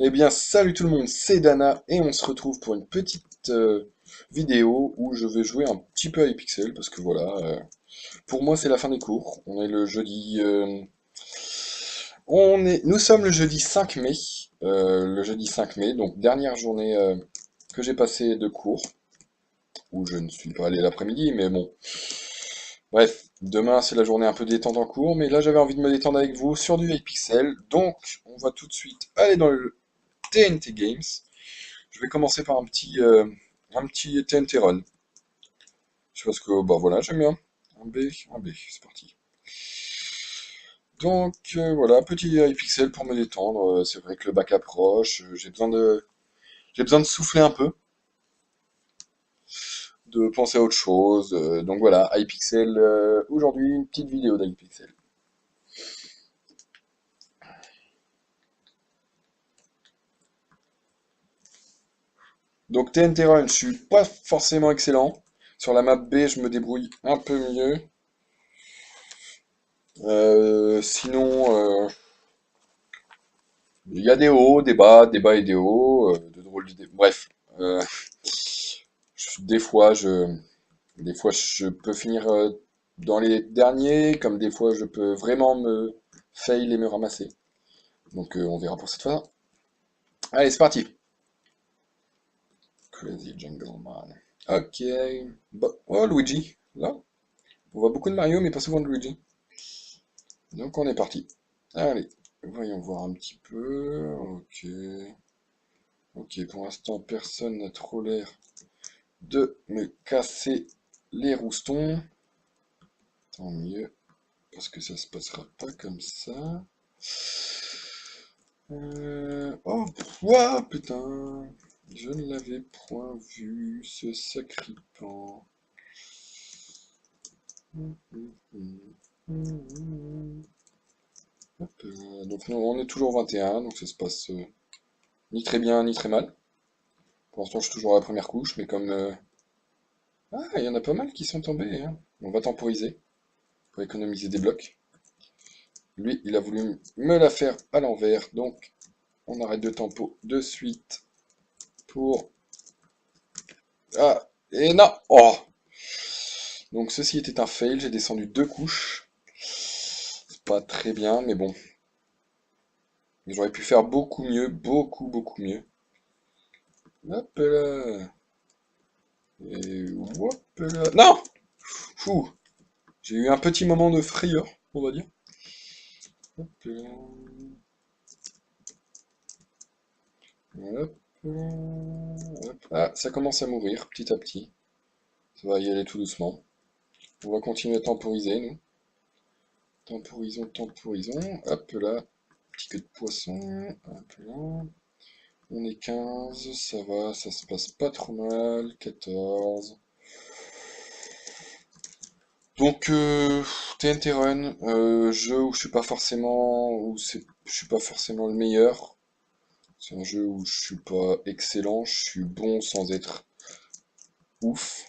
Eh bien, salut tout le monde, c'est Dana et on se retrouve pour une petite vidéo où je vais jouer un petit peu à Hypixel parce que voilà, pour moi c'est la fin des cours. On est le jeudi, nous sommes le jeudi 5 mai, donc dernière journée que j'ai passée de cours où je ne suis pas allé l'après-midi, mais bon. Bref, demain c'est la journée un peu détente en cours, mais là j'avais envie de me détendre avec vous sur du Hypixel, donc on va tout de suite aller dans le TNT Games. Je vais commencer par un petit TNT Run. Je sais parce que, bah voilà, j'aime bien. Un B, c'est parti. Donc voilà, petit pixel pour me détendre. C'est vrai que le bac approche. J'ai besoin de souffler un peu, de penser à autre chose. Donc voilà, iPixel. Aujourd'hui, une petite vidéo d'iPixel. Donc TNT Run, je suis pas forcément excellent. Sur la map B, je me débrouille un peu mieux. Sinon, il y a des hauts, des bas et des hauts, de drôles d'idées. Bref, euh, des fois, des fois, je peux finir dans les derniers, comme des fois, je peux vraiment me fail et me ramasser. Donc, on verra pour cette fois. Allez, c'est parti. Crazy Jungle Man. Ok. Oh, Luigi. Là, on voit beaucoup de Mario, mais pas souvent de Luigi. Donc, on est parti. Allez, voyons voir un petit peu. Ok. Ok, pour l'instant, personne n'a trop l'air de me casser les roustons. Tant mieux, parce que ça se passera pas comme ça. Oh, ouah, putain. Je ne l'avais point vu, ce sacripant. Hop là. Donc nous, on est toujours 21, donc ça se passe ni très bien ni très mal. Pour l'instant, je suis toujours à la première couche, mais comme... Ah, il y en a pas mal qui sont tombés, hein. On va temporiser pour économiser des blocs. Lui, il a voulu me la faire à l'envers, donc on arrête de tempo de suite pour... Ah, et non! Oh! Donc ceci était un fail, j'ai descendu deux couches. C'est pas très bien, mais bon. J'aurais pu faire beaucoup mieux, beaucoup mieux. Hop là! Et hop là! Non! Fou! J'ai eu un petit moment de frayeur, on va dire. Hop là. Hop là. Hop. Ah, ça commence à mourir petit à petit. Ça va y aller tout doucement. On va continuer à temporiser, nous. Temporisons, temporisons. Hop là. Petit queue de poisson. Hop là. On est 15, ça va, ça se passe pas trop mal. 14. Donc, TNT Run, jeu où je suis pas forcément, je suis pas forcément le meilleur. C'est un jeu où je suis pas excellent, je suis bon sans être ouf.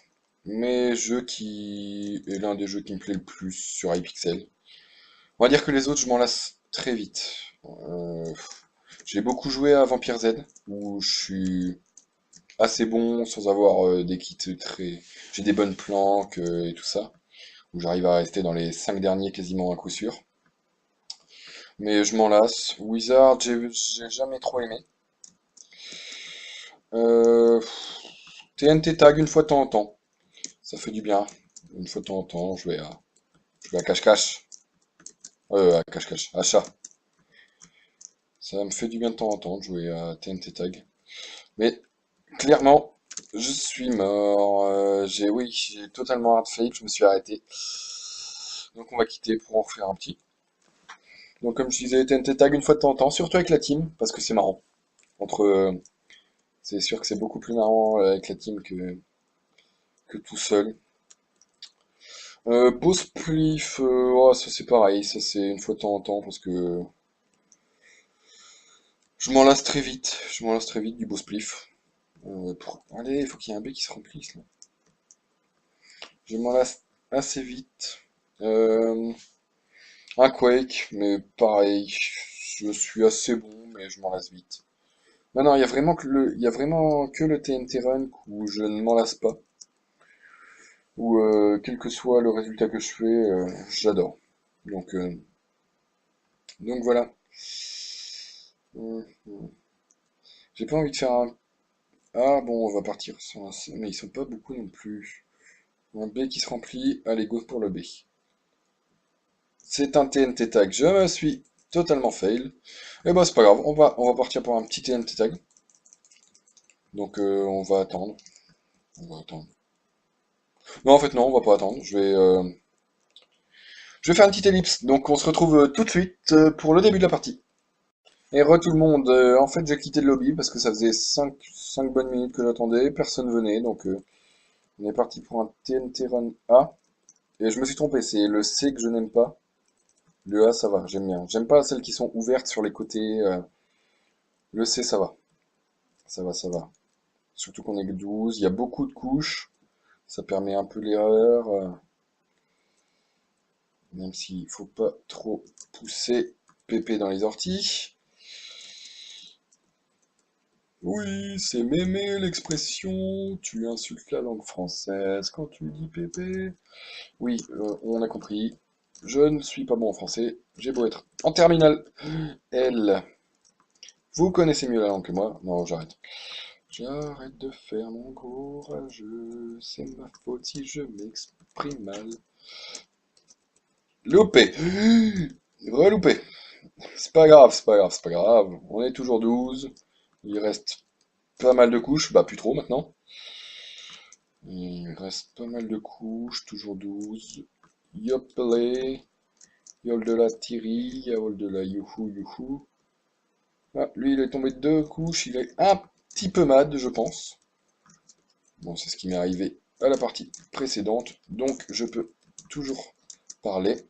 Mais jeu qui est l'un des jeux qui me plaît le plus sur iPixel. On va dire que les autres, je m'en lasse très vite. Euh, j'ai beaucoup joué à Vampire Z, où je suis assez bon sans avoir des kits très... J'ai des bonnes planques et tout ça, où j'arrive à rester dans les 5 derniers quasiment à coup sûr. Mais je m'en lasse. Wizard, j'ai jamais trop aimé. Euh, TNT Tag une fois de temps en temps, ça fait du bien. Une fois de temps en temps, je vais à cache-cache. À cache-cache, à chat. Ça me fait du bien de temps en temps de jouer à TNT Tag. Mais clairement, je suis mort. Oui, j'ai totalement hard fake, je me suis arrêté. Donc on va quitter pour en faire un petit. Donc comme je disais, TNT Tag une fois de temps en temps, surtout avec la team, parce que c'est marrant. Entre, c'est sûr que c'est beaucoup plus marrant avec la team que tout seul. Boss Spliff, oh, ça c'est pareil, ça c'est une fois de temps en temps, parce que je m'en lasse très vite. Je m'en lasse très vite du Boss Spliff. Allez, il faut qu'il y ait un B qui se remplisse là. Je m'en lasse assez vite. Euh, un Quake, mais pareil, je suis assez bon, mais je m'en lasse vite. Non, non, il y a vraiment que le TNT Run où je ne m'en lasse pas. Où, quel que soit le résultat que je fais, j'adore. Donc, euh, donc voilà. Hum, hum. J'ai pas envie de faire un... Ah bon, on va partir sur un C, mais ils sont pas beaucoup non plus. Un B qui se remplit. Allez, go pour le B. C'est un TNT tag. Je me suis totalement fail. Et bah c'est pas grave, on va partir pour un petit TNT tag. Donc on va attendre. On va attendre. Non, en fait non, on va pas attendre. Je vais faire une petite ellipse. Donc on se retrouve tout de suite pour le début de la partie. Et re tout le monde. En fait j'ai quitté le lobby parce que ça faisait cinq bonnes minutes que j'attendais. Personne venait. Donc on est parti pour un TNT Run A. Et je me suis trompé, c'est le C que je n'aime pas. Le A ça va, j'aime bien. J'aime pas celles qui sont ouvertes sur les côtés. Le C ça va. Ça va, ça va. Surtout qu'on est que 12, il y a beaucoup de couches, ça permet un peu l'erreur, même s'il faut pas trop pousser Pépé dans les orties. Oui, c'est mémé l'expression, tu insultes la langue française quand tu dis Pépé. Oui, on a compris, je ne suis pas bon en français, j'ai beau être en terminale. Elle, vous connaissez mieux la langue que moi, non j'arrête. J'arrête de faire mon courageux, c'est ma faute si je m'exprime mal. Loupé. Reloupé. C'est pas grave, c'est pas grave, c'est pas grave. On est toujours 12. Il reste pas mal de couches. Bah, plus trop maintenant. Il reste pas mal de couches. Toujours 12. Yoplé. Yol de la Tiri. Yol de la Youhou Youhou. Ah, lui, il est tombé de deux couches. Il est un petit peu mad, je pense. Bon, c'est ce qui m'est arrivé à la partie précédente. Donc, je peux toujours parler.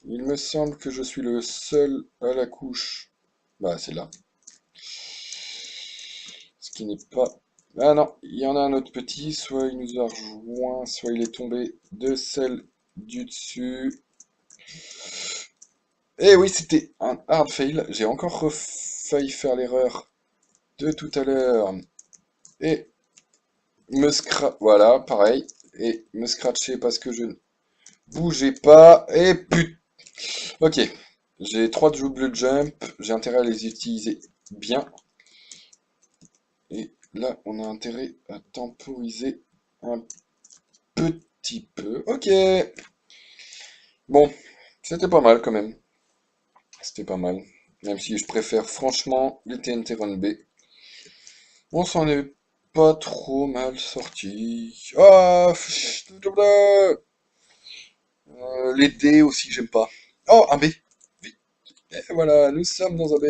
Il me semble que je suis le seul à la couche. Bah, c'est là. Ce qui n'est pas... Ah non, il y en a un autre petit. Soit il nous a rejoint, soit il est tombé de celle du dessus. Eh oui, c'était un hard fail. J'ai encore failli faire l'erreur de tout à l'heure. Et Voilà, pareil. Et me scratcher parce que je ne bougeais pas. Et putain. Ok. J'ai trois double jump. J'ai intérêt à les utiliser bien. Et là, on a intérêt à temporiser un petit peu. Ok. Bon, c'était pas mal quand même. C'était pas mal. Même si je préfère franchement les TNT Run B. On s'en est pas trop mal sorti. Ah, les D aussi, j'aime pas. Oh, un B. Vite. Et voilà, nous sommes dans un B.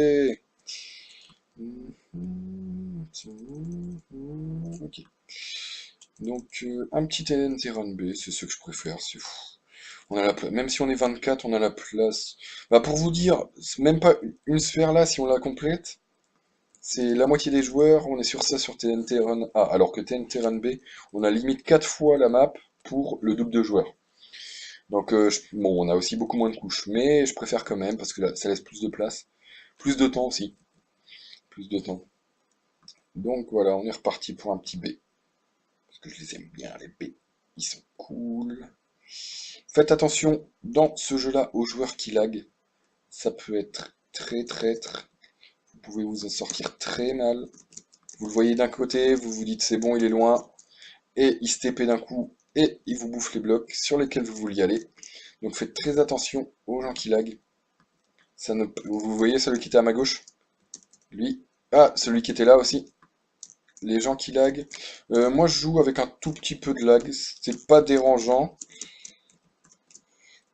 Ok. Donc, un petit TNT Run B, c'est ce que je préfère. C'est fou. On a même si on est 24, on a la place. Bah pour vous dire, c'est même pas une sphère là, si on la complète, c'est la moitié des joueurs, on est sur ça sur TNT Run A, alors que TNT Run B, on a limite 4 fois la map pour le double de joueurs. Donc bon, on a aussi beaucoup moins de couches, mais je préfère quand même parce que là, ça laisse plus de place, plus de temps aussi, plus de temps. Donc voilà, on est reparti pour un petit B, parce que je les aime bien les B, ils sont cool. Faites attention dans ce jeu-là aux joueurs qui lag. Ça peut être très traître. Vous pouvez vous en sortir très mal. Vous le voyez d'un côté, vous vous dites c'est bon, il est loin, et il se TP d'un coup, et il vous bouffe les blocs sur lesquels vous vouliez aller. Donc faites très attention aux gens qui lag. Ça ne... Vous voyez celui qui était à ma gauche? Lui. Ah, celui qui était là aussi. Les gens qui lag. Moi je joue avec un tout petit peu de lag, c'est pas dérangeant.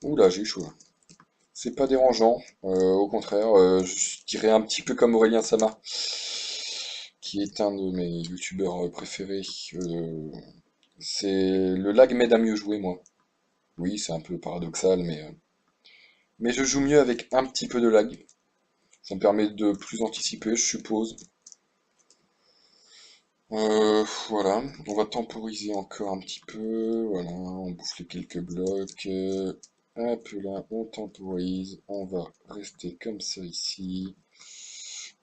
Oula, j'ai chaud là. C'est pas dérangeant, au contraire, je dirais un petit peu comme Aurélien Sama, qui est un de mes youtubeurs préférés. Euh, le lag m'aide à mieux jouer, moi. Oui, c'est un peu paradoxal, mais je joue mieux avec un petit peu de lag. Ça me permet de plus anticiper, je suppose. Voilà, on va temporiser encore un petit peu. Voilà, on bouffe les quelques blocs. Hop là, on temporise. On va rester comme ça ici.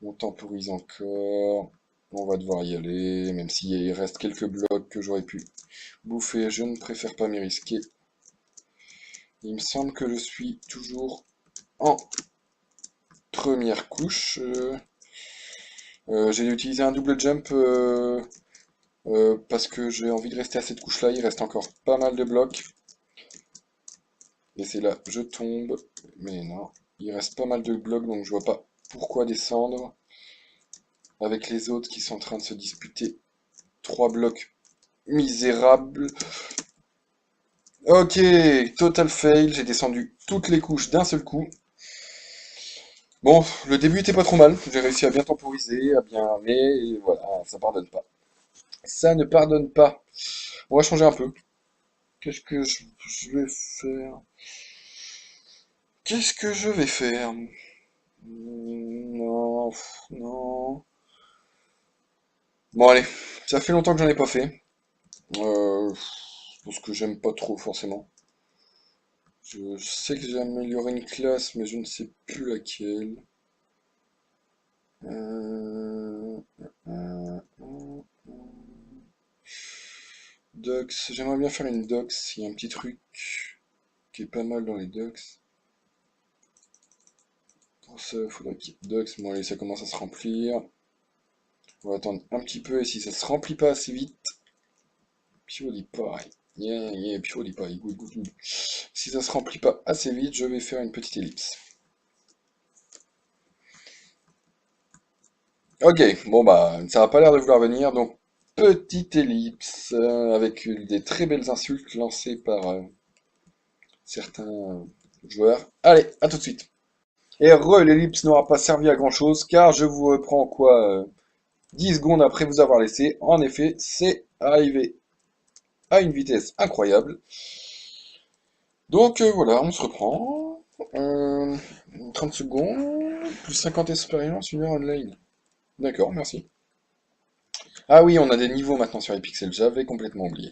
On temporise encore. On va devoir y aller, même s'il reste quelques blocs que j'aurais pu bouffer. Je ne préfère pas m'y risquer. Il me semble que je suis toujours en première couche. J'ai utilisé un double jump parce que j'ai envie de rester à cette couche-là. Il reste encore pas mal de blocs. Et c'est là, je tombe. Mais non, il reste pas mal de blocs, donc je vois pas pourquoi descendre. Avec les autres qui sont en train de se disputer 3 blocs misérables. Ok, total fail. J'ai descendu toutes les couches d'un seul coup. Bon, le début était pas trop mal. J'ai réussi à bien temporiser, à bien... Mais voilà, ça pardonne pas. Ça ne pardonne pas. On va changer un peu. Qu'est-ce que je vais faire? Qu'est-ce que je vais faire? Non, non. Bon, allez. Ça fait longtemps que j'en ai pas fait. Parce que j'aime pas trop, forcément. Je sais que j'ai amélioré une classe, mais je ne sais plus laquelle. Euh, euh, euh, Docs, j'aimerais bien faire une docs. Il y a un petit truc qui est pas mal dans les docs. Pour ça, il faudrait qu'il y ait docs. Bon, allez, ça commence à se remplir. On va attendre un petit peu, et si ça se remplit pas assez vite, PewDiePie. Yeah, yeah, PewDiePie, good, good, good. Si ça se remplit pas assez vite, je vais faire une petite ellipse. Ok, bon bah, ça a pas l'air de vouloir venir, donc petite ellipse avec des très belles insultes lancées par certains joueurs. Allez, à tout de suite. Et l'ellipse n'aura pas servi à grand chose, car je vous reprends quoi 10 secondes après vous avoir laissé. En effet, c'est arrivé à une vitesse incroyable. Donc voilà, on se reprend. Euh, 30 secondes, plus 50 expériences, 1 heure online. D'accord, merci. Ah oui, on a des niveaux maintenant sur les pixels, j'avais complètement oublié.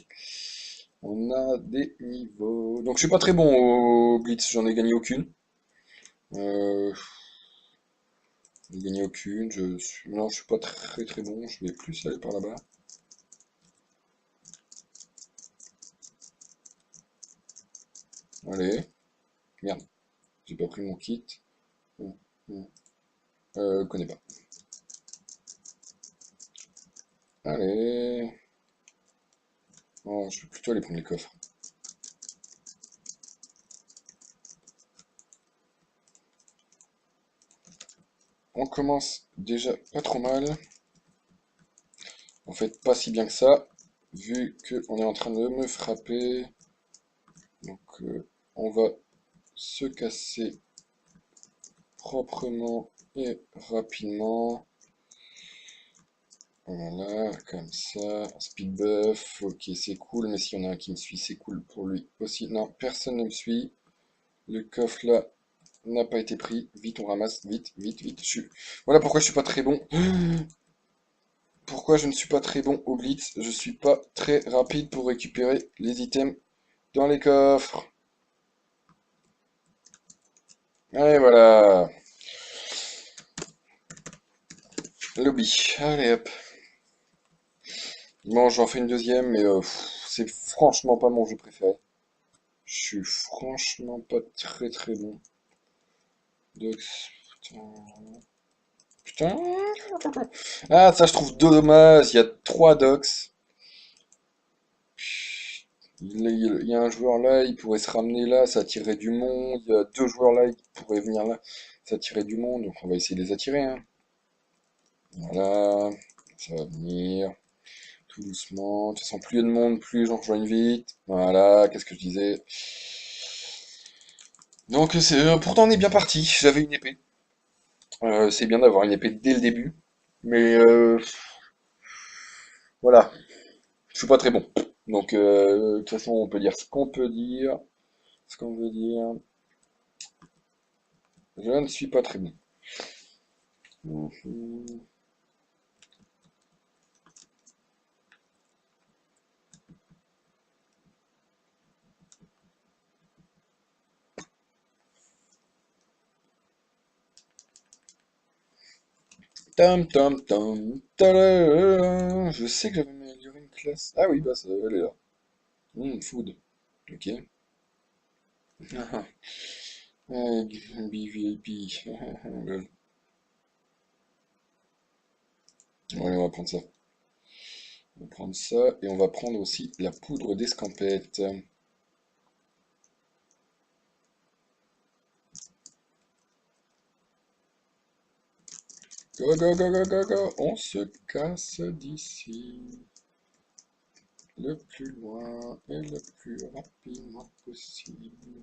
On a des niveaux. Donc je suis pas très bon au Blitz, j'en ai gagné aucune. Euh, j'en ai gagné aucune, non, je suis pas très très bon, je vais plus aller par là-bas. Allez, merde, j'ai pas pris mon kit. Hum, hum. Connais pas. Allez. Oh, je vais plutôt aller prendre les coffres. On commence déjà pas trop mal. En fait, pas si bien que ça, vu qu'on est en train de me frapper. Donc, on va se casser proprement et rapidement. Voilà, comme ça. Speed buff, ok, c'est cool, mais s'il y en a un qui me suit, c'est cool pour lui aussi. Non, personne ne me suit. Le coffre là n'a pas été pris. Vite, on ramasse. Vite, vite, vite. Voilà pourquoi je suis pas très bon. Pourquoi je ne suis pas très bon au blitz? Je suis pas très rapide pour récupérer les items dans les coffres. Allez, voilà. Lobby. Allez, hop. Bon, j'en fais une deuxième, mais c'est franchement pas mon jeu préféré. Je suis franchement pas très très bon. Dox. Putain. Putain. Ah, ça je trouve dommage. Il y a 3 dox. Il y a un joueur là, il pourrait se ramener là, ça attirerait du monde. Il y a 2 joueurs là, ils pourraient venir là, ça attirerait du monde. Donc on va essayer de les attirer, hein. Voilà, ça va venir tout doucement. De toute façon, plus il y a de monde, plus les gens rejoignent vite. Voilà, qu'est-ce que je disais? Donc pourtant on est bien parti. J'avais une épée. C'est bien d'avoir une épée dès le début. Mais voilà, je suis pas très bon. Donc de toute façon on peut dire ce qu'on peut dire. Ce qu'on veut dire. Je ne suis pas très bon. Mhm. Tam tam tam. Tadam. Je sais que j'avais amélioré une classe. Ah oui, bah ça, elle est là. Food. Ok. Ah, ah, BVIP. Lol. Allez, on va prendre ça. On va prendre ça et on va prendre aussi la poudre d'escampette. Go, go, go, go, go, go. On se casse d'ici. Le plus loin et le plus rapidement possible.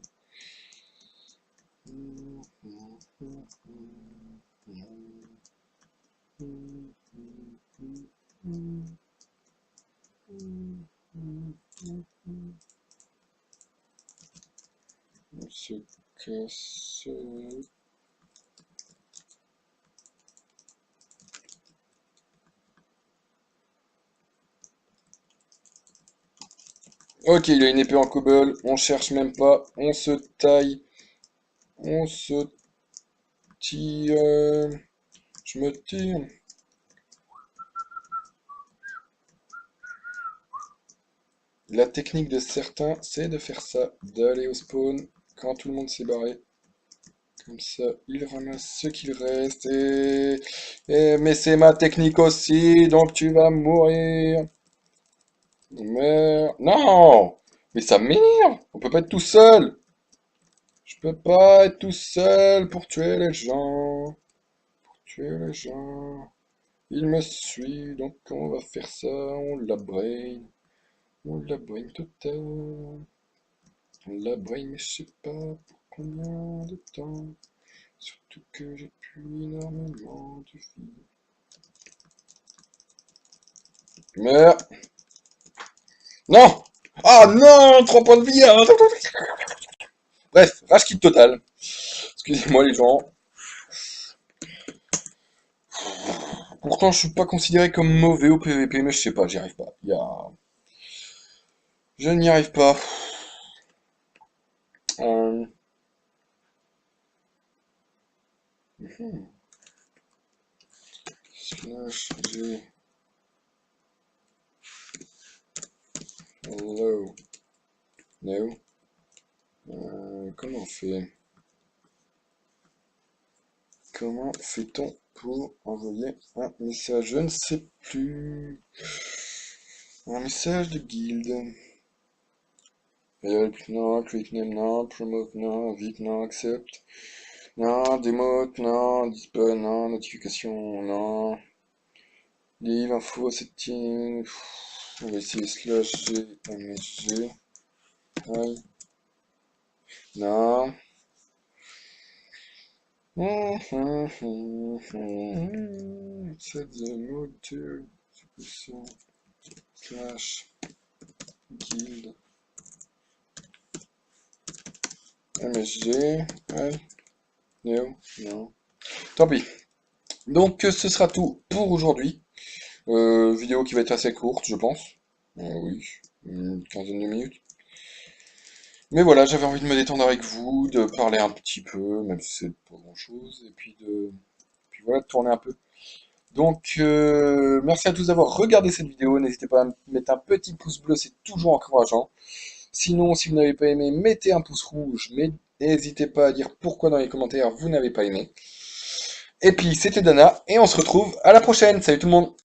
On se casse. Ok, il a une épée en cobble. On cherche même pas. On se taille. On se tire. Je me tire. La technique de certains, c'est de faire ça, d'aller au spawn quand tout le monde s'est barré. Comme ça, il ramasse ce qu'il reste mais c'est ma technique aussi, donc tu vas mourir. Merde. Non! Mais ça m'énerve! On peut pas être tout seul! Je peux pas être tout seul pour tuer les gens. Tuer les gens. Il me suit, donc on va faire ça. On la brain. On la brain total. On la brain, mais je sais pas pour combien de temps. Surtout que j'ai plus énormément de vie. Merde! Non! Ah non! 3 points de vie! Ah, bref, rage kit total. Excusez-moi les gens. Pourtant, je suis pas considéré comme mauvais au PVP, mais je sais pas, j'y arrive pas. Je n'y arrive pas. Euh, Slash G. Hello. No. Comment on fait? Comment fait-on pour envoyer un message? Je ne sais plus. Un message de guilde. Help, non, quick name, non, promote, non, vite, non, accept. Non, démote, non, display, non, notification, non. Leave, info, setting. On va essayer slash g, msg. Ouais. Non. Set the mode to. C'est quoi ça? Slash guild. MSG. Ouais. No. Non. Tant pis. Donc ce sera tout pour aujourd'hui. Vidéo qui va être assez courte, je pense. Oui, une quinzaine de minutes. Mais voilà, j'avais envie de me détendre avec vous, de parler un petit peu, même si c'est pas grand-chose, et puis voilà, de tourner un peu. Donc, merci à tous d'avoir regardé cette vidéo. N'hésitez pas à mettre un petit pouce bleu, c'est toujours encourageant. Sinon, si vous n'avez pas aimé, mettez un pouce rouge, mais n'hésitez pas à dire pourquoi dans les commentaires vous n'avez pas aimé. Et puis, c'était Dana, et on se retrouve à la prochaine. Salut tout le monde!